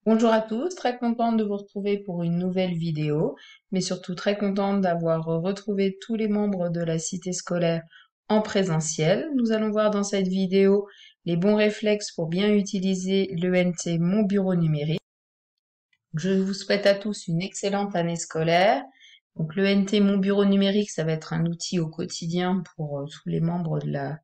Bonjour à tous, très contente de vous retrouver pour une nouvelle vidéo, mais surtout très contente d'avoir retrouvé tous les membres de la cité scolaire en présentiel. Nous allons voir dans cette vidéo les bons réflexes pour bien utiliser l'ENT Mon Bureau Numérique. Je vous souhaite à tous une excellente année scolaire. Donc l'ENT Mon Bureau Numérique, ça va être un outil au quotidien pour tous les membres de la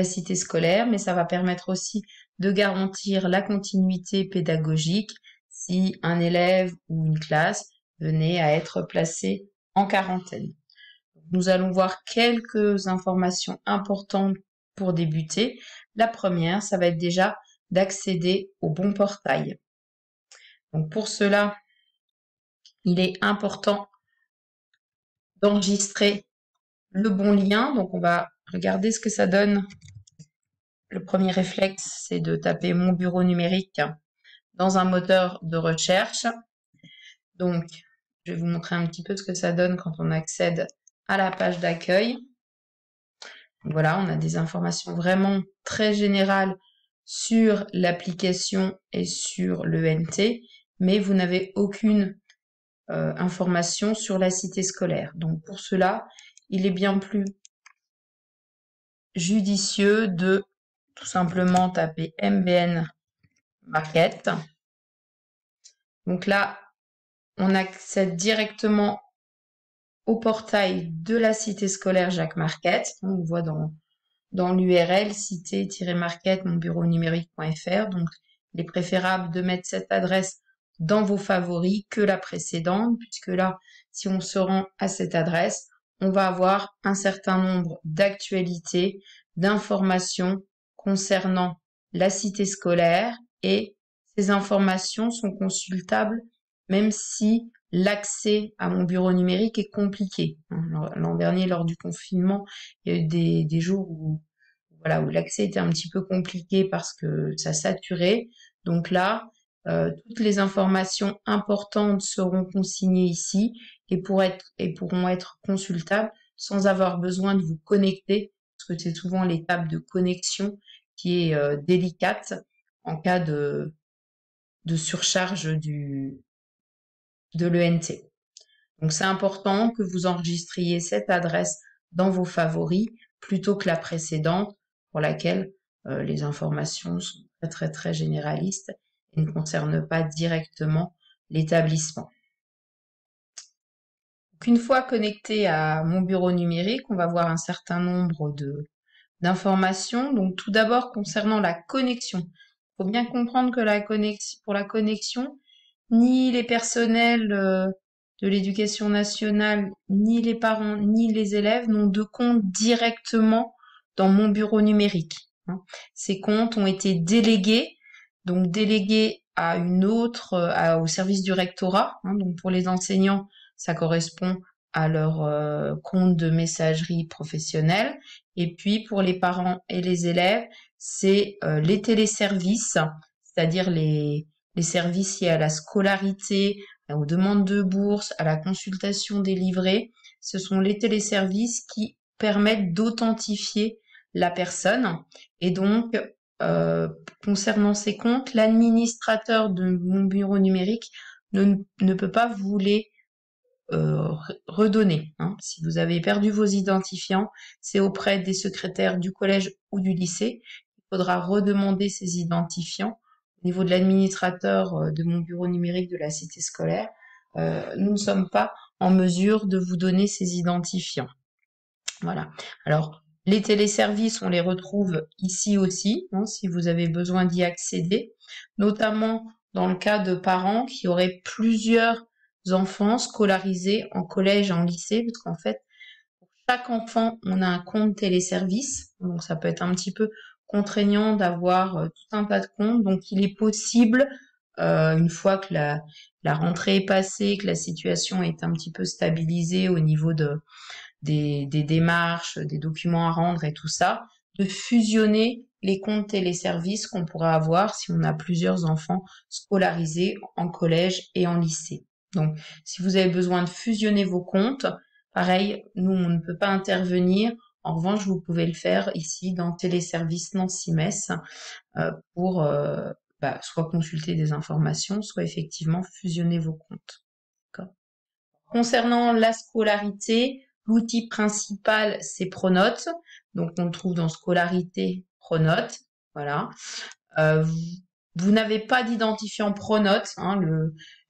cité scolaire, mais ça va permettre aussi de garantir la continuité pédagogique si un élève ou une classe venait à être placé en quarantaine. Nous allons voir quelques informations importantes pour débuter. La première, ça va être déjà d'accéder au bon portail. Donc pour cela, il est important d'enregistrer le bon lien. Donc on va regarder ce que ça donne. Le premier réflexe, c'est de taper Mon Bureau Numérique dans un moteur de recherche. Donc, je vais vous montrer un petit peu ce que ça donne quand on accède à la page d'accueil. Voilà, on a des informations vraiment très générales sur l'application et sur l'ENT, mais vous n'avez aucune information sur la cité scolaire. Donc pour cela, il est bien plus judicieux de tout simplement taper MBN Market. Donc là, on accède directement au portail de la cité scolaire Jacques Marquette. On voit dans l'URL cité-marquette monbureaunumérique.fr. Donc, il est préférable de mettre cette adresse dans vos favoris que la précédente, puisque là, si on se rend à cette adresse, on va avoir un certain nombre d'actualités, d'informations concernant la cité scolaire, et ces informations sont consultables même si l'accès à mon bureau numérique est compliqué. L'an dernier, lors du confinement, il y a eu des jours où l'accès était un petit peu compliqué parce que ça saturait. Donc là, toutes les informations importantes seront consignées ici et pourront être consultables sans avoir besoin de vous connecter, parce que c'est souvent l'étape de connexion qui est délicate en cas de surcharge de l'ENT. Donc c'est important que vous enregistriez cette adresse dans vos favoris plutôt que la précédente pour laquelle les informations sont très généralistes et ne concernent pas directement l'établissement. Donc une fois connecté à mon bureau numérique, on va voir un certain nombre d'informations. Donc tout d'abord concernant la connexion. Il faut bien comprendre que pour la connexion, ni les personnels de l'éducation nationale, ni les parents, ni les élèves n'ont de compte directement dans mon bureau numérique. Ces comptes ont été délégués, donc délégués à une autre, au service du rectorat. Donc pour les enseignants, ça correspond à leur compte de messagerie professionnelle. Et puis pour les parents et les élèves, c'est les téléservices, c'est-à-dire les services liés à la scolarité, aux demandes de bourse, à la consultation des livrets. Ce sont les téléservices qui permettent d'authentifier la personne. Et donc, concernant ces comptes, l'administrateur de mon bureau numérique ne peut pas vous les redonner. Si vous avez perdu vos identifiants, c'est auprès des secrétaires du collège ou du lycée. Il faudra redemander ces identifiants. Au niveau de l'administrateur de mon bureau numérique de la cité scolaire, nous ne sommes pas en mesure de vous donner ces identifiants. Voilà. Alors, les téléservices, on les retrouve ici aussi, si vous avez besoin d'y accéder, notamment dans le cas de parents qui auraient plusieurs enfants scolarisés en collège et en lycée, parce qu'en fait, pour chaque enfant, on a un compte téléservice, donc ça peut être un petit peu contraignant d'avoir tout un tas de comptes. Donc il est possible, une fois que la rentrée est passée, que la situation est un petit peu stabilisée au niveau des démarches, des documents à rendre et tout ça, de fusionner les comptes téléservices qu'on pourra avoir si on a plusieurs enfants scolarisés en collège et en lycée. Donc si vous avez besoin de fusionner vos comptes, pareil, nous on ne peut pas intervenir. En revanche, vous pouvez le faire ici dans Téléservice Nancy-Metz pour soit consulter des informations, soit effectivement fusionner vos comptes. Concernant la scolarité, l'outil principal, c'est Pronote. Donc, on le trouve dans Scolarité, Pronote. Voilà. Vous n'avez pas d'identifiant Pronote. Hein,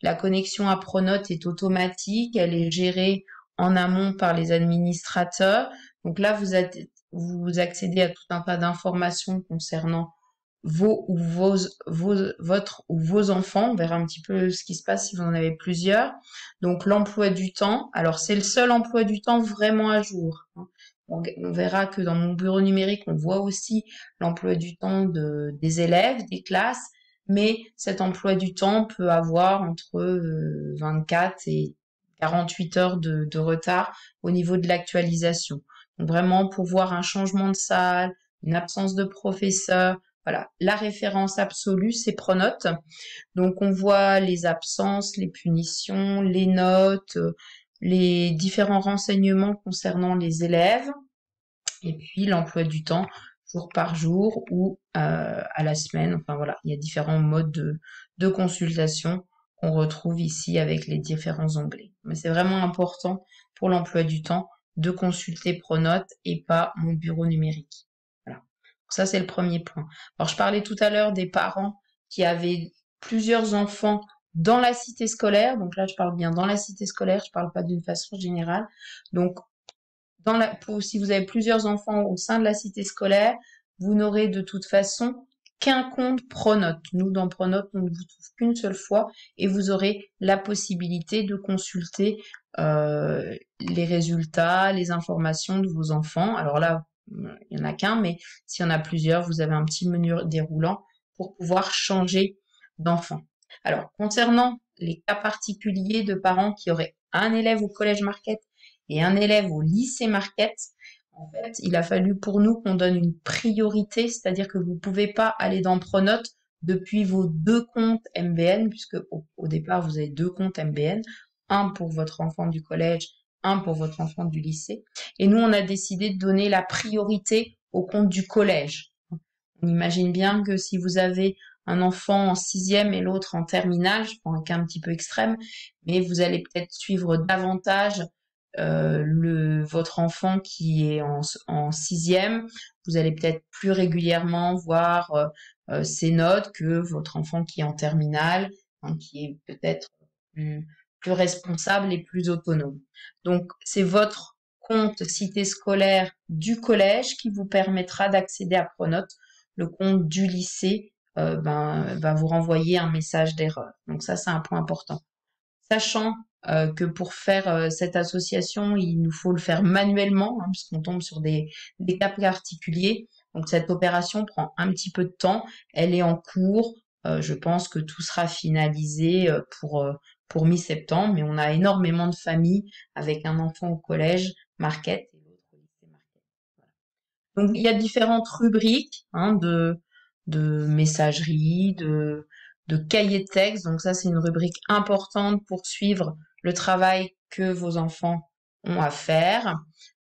la connexion à Pronote est automatique. Elle est gérée en amont par les administrateurs. Donc là, vous accédez à tout un tas d'informations concernant votre ou vos enfants. On verra un petit peu ce qui se passe si vous en avez plusieurs. Donc l'emploi du temps. Alors c'est le seul emploi du temps vraiment à jour. On verra que dans mon bureau numérique, on voit aussi l'emploi du temps des élèves, des classes, mais cet emploi du temps peut avoir entre 24 et 48 heures de retard au niveau de l'actualisation. Donc vraiment pour voir un changement de salle, une absence de professeur, voilà, la référence absolue, c'est Pronote. Donc on voit les absences, les punitions, les notes, les différents renseignements concernant les élèves, et puis l'emploi du temps jour par jour ou à la semaine. Enfin voilà, il y a différents modes de consultation qu'on retrouve ici avec les différents onglets. Mais c'est vraiment important pour l'emploi du temps de consulter Pronote et pas mon bureau numérique. Voilà. Ça, c'est le premier point. Alors, je parlais tout à l'heure des parents qui avaient plusieurs enfants dans la cité scolaire. Donc là, je parle bien dans la cité scolaire, je parle pas d'une façon générale. Donc, si vous avez plusieurs enfants au sein de la cité scolaire, vous n'aurez de toute façon qu'un compte Pronote. Nous, dans Pronote, on ne vous trouve qu'une seule fois et vous aurez la possibilité de consulter les résultats, les informations de vos enfants. Alors là, il n'y en a qu'un, mais s'il y en a plusieurs, vous avez un petit menu déroulant pour pouvoir changer d'enfant. Alors, concernant les cas particuliers de parents qui auraient un élève au collège Marquette et un élève au lycée Marquette, en fait, il a fallu pour nous qu'on donne une priorité, c'est-à-dire que vous ne pouvez pas aller dans Pronote depuis vos deux comptes MBN, puisque au départ, vous avez deux comptes MBN, un pour votre enfant du collège, un pour votre enfant du lycée. Et nous, on a décidé de donner la priorité au compte du collège. On imagine bien que si vous avez un enfant en sixième et l'autre en terminale, je prends un cas un petit peu extrême, mais vous allez peut-être suivre davantage votre enfant qui est en sixième, vous allez peut-être plus régulièrement voir ses notes que votre enfant qui est en terminale, hein, qui est peut-être plus responsable et plus autonome. Donc, c'est votre compte cité scolaire du collège qui vous permettra d'accéder à Pronote. Le compte du lycée va vous renvoyer un message d'erreur. Donc ça, c'est un point important. Sachant que pour faire cette association, il nous faut le faire manuellement, hein, puisqu'on tombe sur des cas particuliers. Donc cette opération prend un petit peu de temps, elle est en cours. Je pense que tout sera finalisé pour mi-septembre, mais on a énormément de familles avec un enfant au collège Marquette et l'autre au lycée Marquette. Voilà. Donc il y a différentes rubriques hein, de messagerie, de cahier de texte. Donc ça, c'est une rubrique importante pour suivre le travail que vos enfants ont à faire.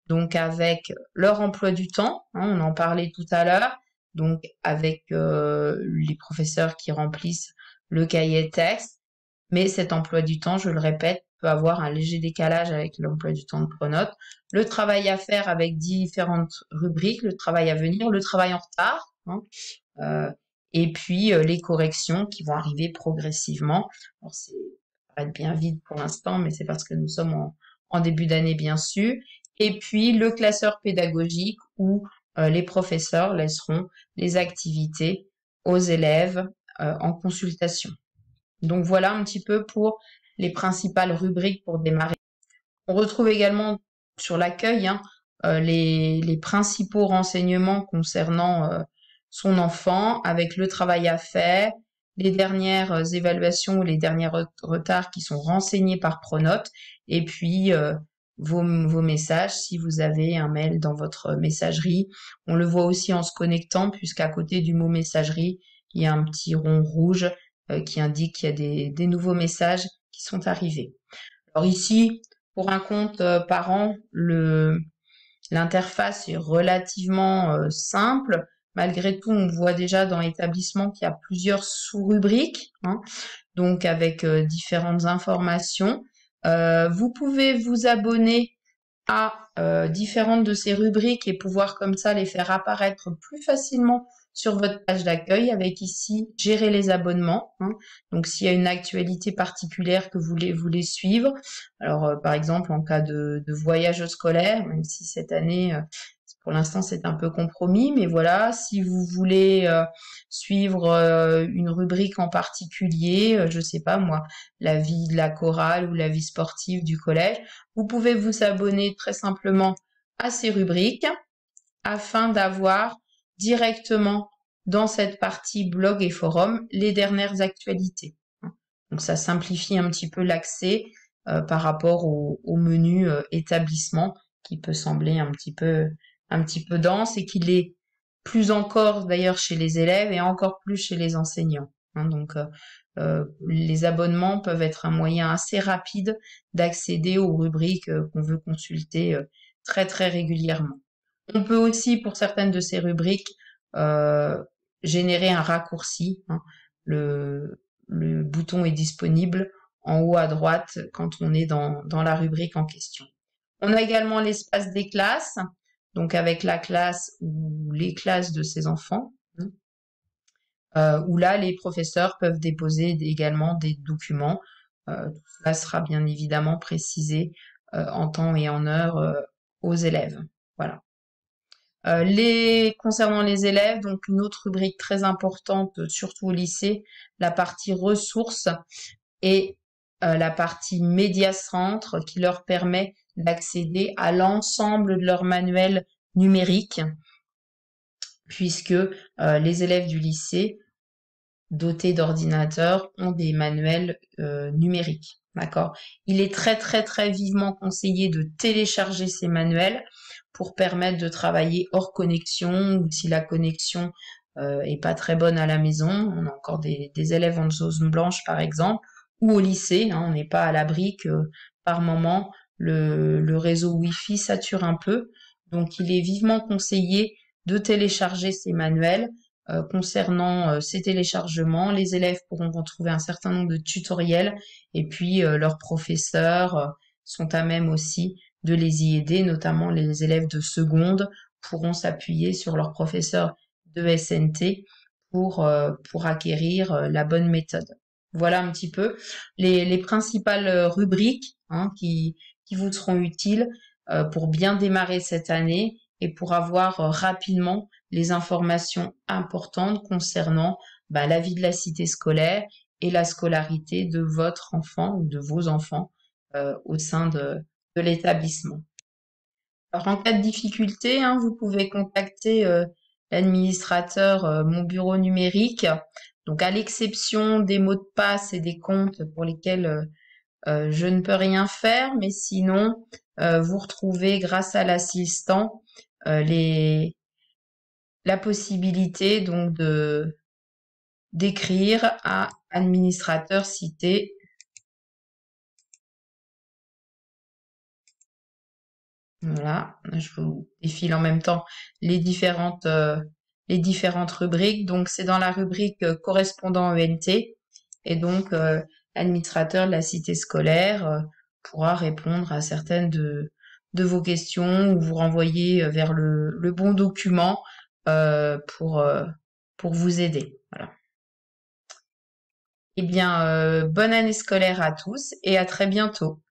Donc avec leur emploi du temps, hein, on en parlait tout à l'heure, donc avec les professeurs qui remplissent le cahier de texte. Mais cet emploi du temps, je le répète, peut avoir un léger décalage avec l'emploi du temps de Pronote. Le travail à faire avec différentes rubriques, le travail à venir, le travail en retard, hein, et puis les corrections qui vont arriver progressivement. Alors ça va être bien vide pour l'instant, mais c'est parce que nous sommes en début d'année bien sûr. Et puis le classeur pédagogique où les professeurs laisseront les activités aux élèves en consultation. Donc voilà un petit peu pour les principales rubriques pour démarrer. On retrouve également sur l'accueil hein, les principaux renseignements concernant son enfant avec le travail à faire, les dernières évaluations ou les derniers retards qui sont renseignés par Pronote et puis vos messages si vous avez un mail dans votre messagerie. On le voit aussi en se connectant puisqu'à côté du mot messagerie, il y a un petit rond rouge qui indique qu'il y a des nouveaux messages qui sont arrivés. Alors ici, pour un compte parent, l'interface est relativement simple. malgré tout, on voit déjà dans l'établissement qu'il y a plusieurs sous-rubriques, hein, donc avec différentes informations. Vous pouvez vous abonner à différentes de ces rubriques et pouvoir comme ça les faire apparaître plus facilement sur votre page d'accueil avec ici gérer les abonnements, hein. Donc s'il y a une actualité particulière que vous voulez suivre, alors par exemple en cas de voyage scolaire, même si cette année pour l'instant c'est un peu compromis, mais voilà, si vous voulez suivre une rubrique en particulier, je sais pas moi, la vie de la chorale ou la vie sportive du collège, vous pouvez vous abonner très simplement à ces rubriques afin d'avoir directement dans cette partie blog et forum les dernières actualités. Donc ça simplifie un petit peu l'accès par rapport au menu établissement qui peut sembler un petit peu dense et qui l'est plus encore d'ailleurs chez les élèves et encore plus chez les enseignants. Donc les abonnements peuvent être un moyen assez rapide d'accéder aux rubriques qu'on veut consulter très très régulièrement. On peut aussi, pour certaines de ces rubriques, générer un raccourci, hein. Le bouton est disponible en haut à droite quand on est dans la rubrique en question. On a également l'espace des classes, donc avec la classe ou les classes de ces enfants, où là, les professeurs peuvent déposer également des documents. Tout cela sera bien évidemment précisé en temps et en heure aux élèves. Voilà. Concernant les élèves, donc une autre rubrique très importante, surtout au lycée, la partie ressources et la partie média-centre qui leur permet d'accéder à l'ensemble de leur manuel numérique, puisque les élèves du lycée dotés d'ordinateurs ont des manuels numériques. D'accord. Il est très très très vivement conseillé de télécharger ces manuels pour permettre de travailler hors connexion ou si la connexion est pas très bonne à la maison. On a encore des élèves en zone blanche par exemple, ou au lycée, hein, on n'est pas à l'abri que par moment le réseau Wi-Fi sature un peu. Donc il est vivement conseillé de télécharger ces manuels. Concernant ces téléchargements, les élèves pourront retrouver un certain nombre de tutoriels et puis leurs professeurs sont à même aussi de les y aider, notamment les élèves de seconde pourront s'appuyer sur leurs professeurs de SNT pour acquérir la bonne méthode. Voilà un petit peu les principales rubriques, hein, qui vous seront utiles pour bien démarrer cette année et pour avoir rapidement les informations importantes concernant la vie de la cité scolaire et la scolarité de votre enfant ou de vos enfants au sein de l'établissement. Alors en cas de difficulté, hein, vous pouvez contacter l'administrateur Mon Bureau Numérique. Donc à l'exception des mots de passe et des comptes pour lesquels je ne peux rien faire, mais sinon vous retrouvez grâce à l'assistant la possibilité donc d'écrire à administrateur cité. Voilà, je vous défile en même temps les différentes rubriques. Donc c'est dans la rubrique correspondant ENT et donc l'administrateur de la cité scolaire pourra répondre à certaines de vos questions ou vous renvoyer vers le bon document pour vous aider. Voilà. Eh bien, bonne année scolaire à tous et à très bientôt.